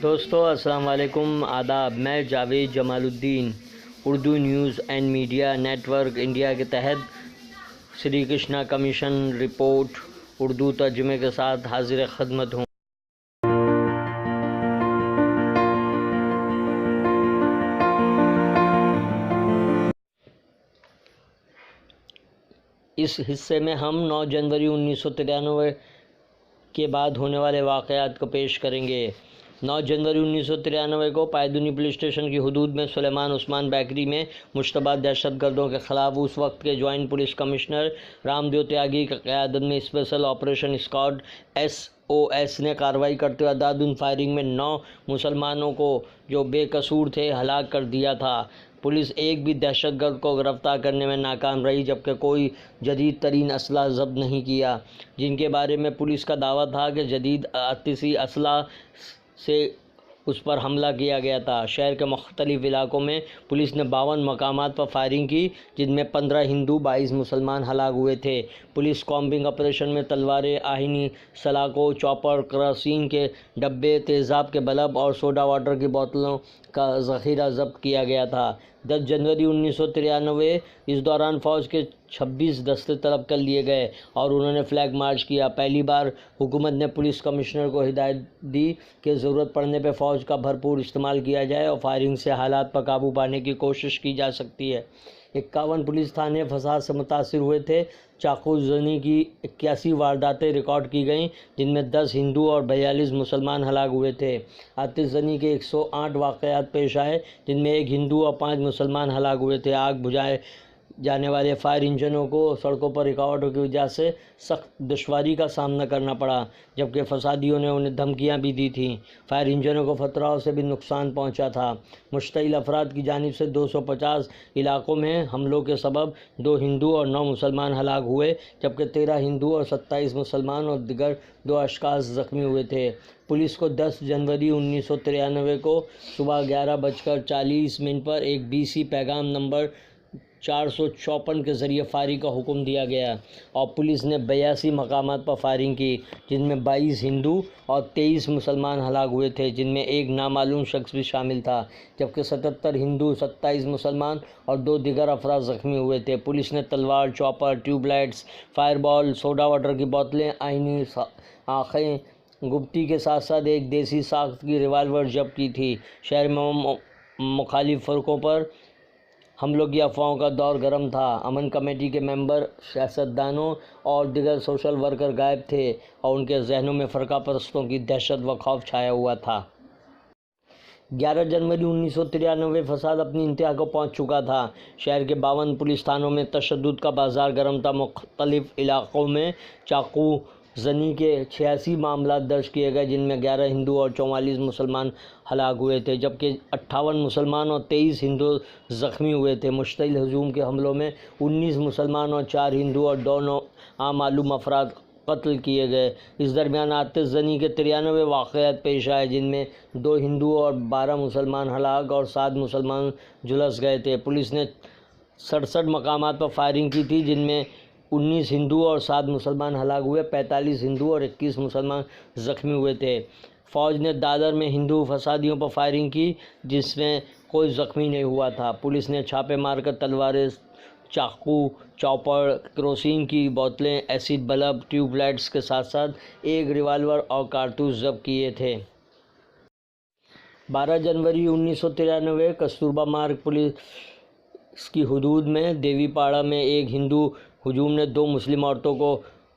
دوستو السلام علیکم، آداب۔ میں Javed Jamal uddin Urdu news and media network India کے تحت سری کرشنا کمیشن رپورٹ اردو ترجمے کے ساتھ حاضر خدمت ہوں۔ اس حصے میں ہم 9 جنوری 1993 کے بعد ہونے والے واقعات کو پیش کریں گے۔ 9 جنوری 1993 کو پائدونی پولیس اسٹیشن کی حدود میں سلیمان عثمان بیکری میں مشتبہ دہشت گردوں کے خلاف اس وقت کے joint police commissioner Ram Dev Tyagi کی قیادت میں اسپیشل آپریشن اسکواڈ SOS نے کارروائی کرتے ہوئے اندھادھند فائرنگ میں 9 مسلمانوں کو جو بے قصور تھے ہلاک کر دیا تھا۔ پولیس ایک بھی دہشت گرد کو گرفتار کرنے میں ناکام رہی، جبکہ کوئی جدید ترین اسلحہ ضبط نہیں کیا، جن کے بارے میں پولیس کا دعویٰ تھا کہ جدید آتشی اسلحہ سے اس پر حملہ کیا گیا تھا۔ شہر کے مختلف علاقوں میں پولیس نے 52 مقامات پر فائرنگ کی، جن میں 15 ہندو 22 مسلمان ہلاک ہوئے تھے۔ پولیس کامبنگ آپریشن میں تلواریں، آہنی، سلاخوں، چاپر، کیروسین کے ڈبے، تیزاب کے بلب اور سوڈا واٹر کی بوتلوں کا ذخیرہ ضبط کیا گیا تھا۔ 10 جنوری 1993 اس دوران فوج کے 26 دستے طلب کر لیے گئے اور انہوں نے فلیگ مارچ کیا۔ پہلی بار حکومت نے پولیس کمشنر کو ہدایت دی کہ ضرورت پڑنے پہ فوج کا بھرپور استعمال کیا جائے اور فائرنگ سے حالات پر قابو پانے کی کوشش کی جا سکتی ہے۔ 51 پولیس تھانے فساد سے متاثر ہوئے تھے۔ چاقو زنی کی 81 وارداتیں ریکارڈ کی گئیں، جن میں 10 ہندو اور 42 مسلمان ہلاک ہوئے تھے۔ آتش زنی کے 108 واقعات پیش آئے، جن میں 1 ہندو اور 5 مسلمان ہلاک ہوئے تھے۔ آگ بجھائے جانے والے فائر انجنوں کو سڑکوں پر رکاوٹوں کی وجہ سے سخت دشواری کا سامنا کرنا پڑا، جبکہ فسادیوں نے انہیں دھمکیاں بھی دی تھیں۔ فائر انجنوں کو پتھراؤ سے بھی نقصان پہنچا تھا۔ مشتعل افراد کی جانب سے 250 علاقوں میں حملوں کے سبب 2 ہندو اور 9 مسلمان ہلاک ہوئے، جبکہ 13 ہندو اور 27 مسلمان اور دیگر 2 اشخاص زخمی ہوئے تھے۔ پولیس کو 10 جنوری 1993 کو صبح 11:40 پر ایک BC پیغام نمبر 454 کے ذریعے فائرنگ کا حکم دیا گیا اور پولیس نے 82 مقامات پر فائرنگ کی، جن میں 22 ہندو اور 23 مسلمان ہلاک ہوئے تھے، جن میں ایک نامعلوم شخص بھی شامل تھا، جبکہ 77 ہندو، 27 مسلمان اور 2 دیگر افراد زخمی ہوئے تھے۔ پولیس نے تلوار، چاپر، ٹیوب لائٹس، فائر بال، سوڈا واٹر کی بوتلیں، آئینی آنکھیں گپتی کے ساتھ ساتھ ایک دیسی ساخت کی ریوالور ضبط کی تھی۔ شہر میں مخالف فرقوں پر حملوں کی افواہوں کا دور گرم تھا۔ امن کمیٹی کے ممبر، سیاستدانوں اور دیگر سوشل ورکر غائب تھے اور ان کے ذہنوں میں فرقہ پرستوں کی دہشت و خوف چھایا ہوا تھا۔ 11 جنوری 1993 فساد اپنی انتہا کو پہنچ چکا تھا۔ شہر کے 52 پولیس تھانوں میں تشدد کا بازار گرم تھا۔ مختلف علاقوں میں چاقو زنی کے 86 معاملات درج کیے گئے، جن میں 11 ہندو اور 44 مسلمان ہلاک ہوئے تھے، جبکہ 58 مسلمان اور 23 ہندو زخمی ہوئے تھے۔ مشتعل ہجوم کے حملوں میں 19 مسلمان اور 4 ہندو اور 2 نامعلوم افراد قتل کیے گئے۔ اس درمیان آتش زنی کے 93 واقعات پیش آئے، جن میں 2 ہندو اور 12 مسلمان ہلاک اور 7 مسلمان جھلس گئے تھے۔ پولیس نے 67 مقامات پر فائرنگ کی تھی، جن میں 19 ہندو اور 7 مسلمان ہلاک ہوئے، 45 ہندو اور 21 مسلمان زخمی ہوئے تھے۔ فوج نے دادر میں ہندو فسادیوں پر فائرنگ کی، جس میں کوئی زخمی نہیں ہوا تھا۔ پولیس نے چھاپے مار کر تلواریں، چاقو، چاپر، کیروسین کی بوتلیں، ایسڈ بلب، ٹیوب لائٹس کے ساتھ ساتھ ایک ریوالور اور کارتوس ضبط کیے تھے۔ 12 جنوری 1993 کستوربا مارگ پولیس کی حدود میں دیوی پاڑا میں ایک ہندو ہجوم نے 2 مسلم عورتوں کو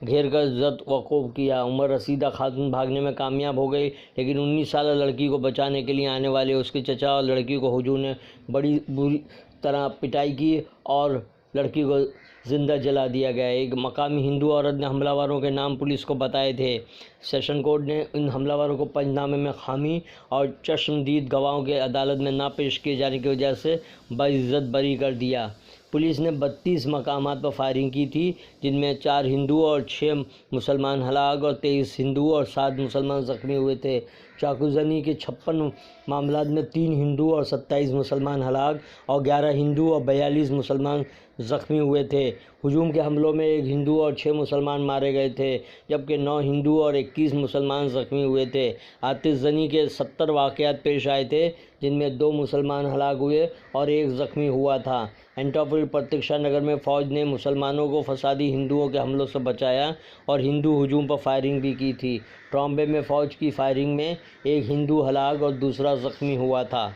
گھیر کر زد وقوع کیا۔ عمر رسیدہ خاتون بھاگنے میں کامیاب ہو گئی، لیکن 19 سالہ لڑکی کو بچانے کے لیے آنے والے اس کے چچا اور لڑکی کو ہجوم نے بڑی بری طرح پٹائی کی اور لڑکی کو زندہ جلا دیا گیا۔ ایک مقامی ہندو عورت نے حملہ آوروں کے نام پولیس کو بتائے تھے۔ سیشن کورٹ نے ان حملہ آوروں کو پنج نامے میں خامی اور چشمدید گواہوں کے عدالت میں نہ پیش کیے جانے کی وجہ سے باعزت بری کر دیا۔ پولیس نے 32 مقامات پر فائرنگ کی تھی، جن میں 4 ہندو اور 6 مسلمان ہلاک اور 23 ہندو اور 7 مسلمان زخمی ہوئے تھے۔ چاقو زنی کے 56 معاملات میں 3 ہندو اور 27 مسلمان ہلاک اور 11 ہندو اور 42 مسلمان زخمی ہوئے تھے۔ ہجوم کے حملوں میں 1 ہندو اور 6 مسلمان مارے گئے تھے، جبکہ 9 ہندو اور 21 مسلمان زخمی ہوئے تھے۔ آتش زنی کے 70 واقعات پیش آئے تھے، جن میں 2 مسلمان ہلاک ہوئے اور 1 زخمی ہوا تھا۔ انٹوپل پرتیکشا نگر میں فوج نے مسلمانوں کو فسادی ہندوؤں کے حملوں سے بچایا اور ہندو ہجوم پر فائرنگ بھی کی تھی۔ ٹرامبے میں فوج کی فائرنگ میں 1 ہندو ہلاک اور دوسرا زخمی ہوا تھا۔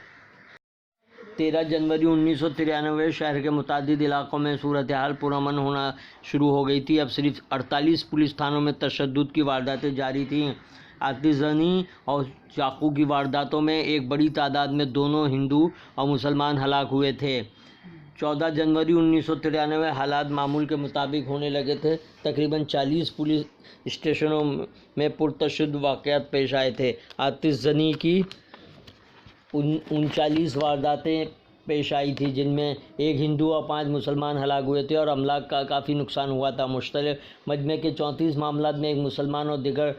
13 جنوری 1993 شہر کے متعدد علاقوں میں صورتحال پرامن ہونا شروع ہو گئی تھی۔ اب صرف 48 پولیس تھانوں میں تشدد کی وارداتیں جاری تھیں۔ آتش زنی اور چاقو کی وارداتوں میں ایک بڑی تعداد میں دونوں ہندو اور مسلمان ہلاک ہوئے تھے۔ 14 جنوری 1993 حالات معمول کے مطابق ہونے لگے تھے۔ تقریباً 40 پولیس اسٹیشنوں میں پرتشدد واقعات پیش آئے تھے۔ آتش زنی کی 39 وارداتیں پیش آئی تھیں، جن میں 1 ہندو اور 5 مسلمان ہلاک ہوئے تھے اور املاک کا کافی نقصان ہوا تھا۔ مشترکہ مجمع کے 34 معاملات میں 1 مسلمان اور دیگر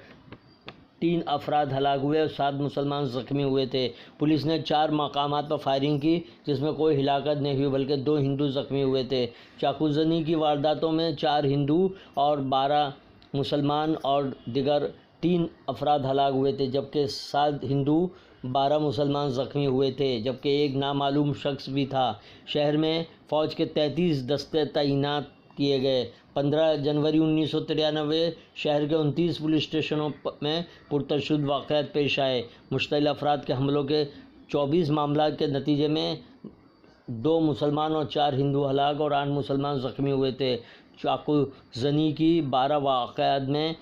3 افراد ہلاک ہوئے اور 7 مسلمان زخمی ہوئے تھے۔ پولیس نے 4 مقامات پر فائرنگ کی، جس میں کوئی ہلاکت نہیں ہوئی بلکہ 2 ہندو زخمی ہوئے تھے۔ چاقو زنی کی وارداتوں میں 4 ہندو اور 12 مسلمان اور دیگر 3 افراد ہلاک ہوئے تھے، جبکہ 7 ہندو 12 مسلمان زخمی ہوئے تھے، جبکہ 1 نامعلوم شخص بھی تھا۔ شہر میں فوج کے 33 دستے تعینات کیے گئے۔ 15 جنوری 1993 شہر کے 29 پولیس اسٹیشنوں میں پرتشدد واقعات پیش آئے۔ مشتعل افراد کے حملوں کے 24 معاملات کے نتیجے میں 2 مسلمان اور 4 ہندو ہلاک اور 8 مسلمان زخمی ہوئے تھے۔ چاقو زنی کی 12 واقعات میں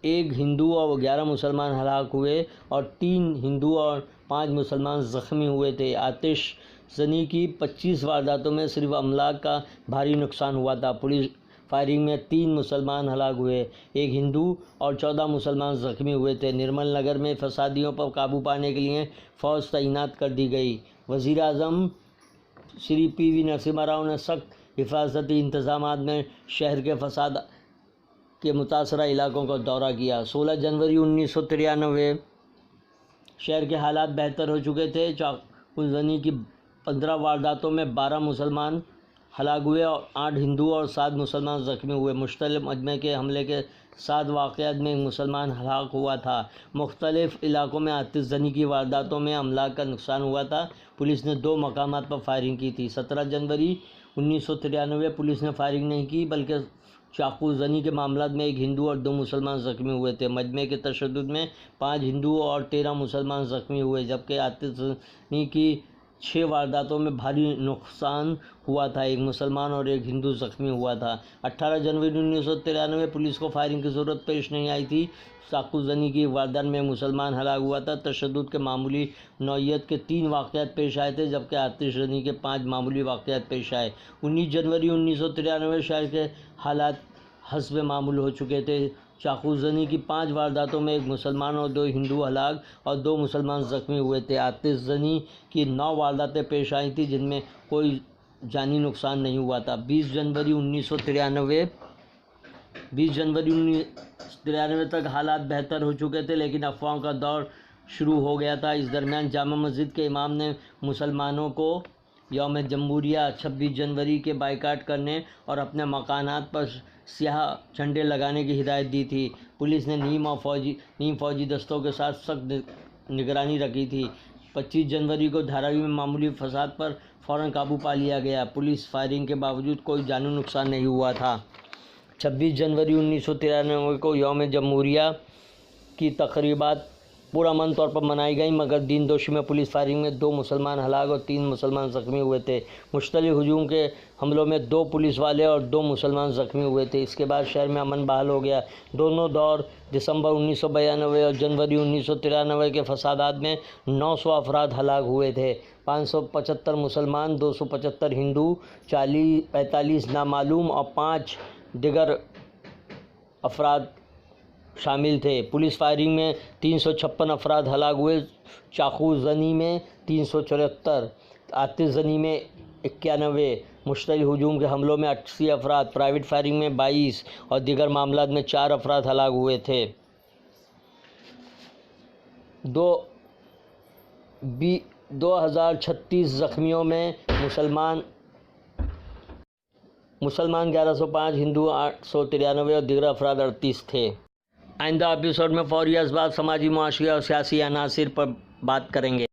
1 ہندو اور 11 مسلمان ہلاک ہوئے اور 3 ہندو اور 5 مسلمان زخمی ہوئے تھے۔ آتش زنی کی 25 وارداتوں میں صرف املاک کا بھاری نقصان ہوا تھا۔ پولیس فائرنگ میں 3 مسلمان ہلاک ہوئے، 1 ہندو اور 14 مسلمان زخمی ہوئے تھے۔ نرمل نگر میں فسادیوں پر قابو پانے کے لیے فوج تعینات کر دی گئی۔ وزیر اعظم شری پی وی نرسمہا راؤ نے سخت حفاظتی انتظامات میں شہر کے فساد کے متاثرہ علاقوں کا دورہ کیا۔ 16 جنوری 1993 شہر کے حالات بہتر ہو چکے تھے۔ چاقو زنی کی 15 وارداتوں میں 12 مسلمان ہلاک ہوئے اور 8 ہندو اور 7 مسلمان زخمی ہوئے۔ مشتعل مجمع کے حملے کے 7 واقعات میں 1 مسلمان ہلاک ہوا تھا۔ مختلف علاقوں میں آتش زنی کی وارداتوں میں املاک کا نقصان ہوا تھا۔ پولیس نے 2 مقامات پر فائرنگ کی تھی۔ 17 جنوری 1993 پولیس نے فائرنگ نہیں کی، بلکہ چاقو زنی کے معاملات میں 1 ہندو اور 2 مسلمان زخمی ہوئے تھے۔ مجمع کے تشدد میں 5 ہندو اور 13 مسلمان زخمی ہوئے، جبکہ آتش زنی کی 6 وارداتوں میں بھاری نقصان ہوا تھا، 1 مسلمان اور 1 ہندو زخمی ہوا تھا۔ 18 جنوری 1993 پولیس کو فائرنگ کی ضرورت پیش نہیں آئی تھی۔ چاقو زنی کی واردات میں 1 مسلمان ہلاک ہوا تھا۔ تشدد کے معمولی نوعیت کے 3 واقعات پیش آئے تھے، جبکہ آتش زنی کے 5 معمولی واقعات پیش آئے۔ 19 جنوری 1993 شہر کے حالات حسب معمول ہو چکے تھے۔ چاقو زنی کی 5 وارداتوں میں 1 مسلمان اور 2 ہندو ہلاک اور 2 مسلمان زخمی ہوئے تھے۔ آتش زنی کی 9 وارداتیں پیش آئی تھیں، جن میں کوئی جانی نقصان نہیں ہوا تھا۔ 20 جنوری 1993 تک حالات بہتر ہو چکے تھے، لیکن افواہوں کا دور شروع ہو گیا تھا۔ اس درمیان جامع مسجد کے امام نے مسلمانوں کو یوم جمہوریہ 26 جنوری کے بائیکاٹ کرنے اور اپنے مکانات پر سیاہ جھنڈے لگانے کی ہدایت دی تھی۔ پولیس نے نیم فوجی دستوں کے ساتھ سخت نگرانی رکھی تھی۔ 25 جنوری کو دھاراوی میں معمولی فساد پر فوراً قابو پا لیا گیا۔ پولیس فائرنگ کے باوجود کوئی جانی نقصان نہیں ہوا تھا۔ 26 جنوری 1993 کو یوم جمہوریہ کی تقریبات پرامن طور پر منائی گئیں، مگر دین دوشی میں پولیس فائرنگ میں 2 مسلمان ہلاک اور 3 مسلمان زخمی ہوئے تھے۔ مشتعل ہجوم کے حملوں میں 2 پولیس والے اور 2 مسلمان زخمی ہوئے تھے۔ اس کے بعد شہر میں امن بحال ہو گیا۔ دونوں دور دسمبر 1992 اور جنوری 1993 کے فسادات میں 900 افراد ہلاک ہوئے تھے۔ 575 مسلمان، 275 ہندو، 45 نامعلوم اور 5 دیگر افراد شامل تھے۔ پولیس فائرنگ میں 356 افراد ہلاک ہوئے، چاقو زنی میں 374، آتش زنی میں 91۔ مشتعل ہجوم کے حملوں میں 80 افراد، پرائیویٹ فائرنگ میں 22 اور دیگر معاملات میں 4 افراد ہلاک ہوئے تھے۔ 2036 زخمیوں میں مسلمان 1105، ہندو 893 اور دیگر افراد 38 تھے۔ آئندہ ایپیسوڈ میں فوری اسباب، سماجی، معاشی اور سیاسی عناصر پر بات کریں گے۔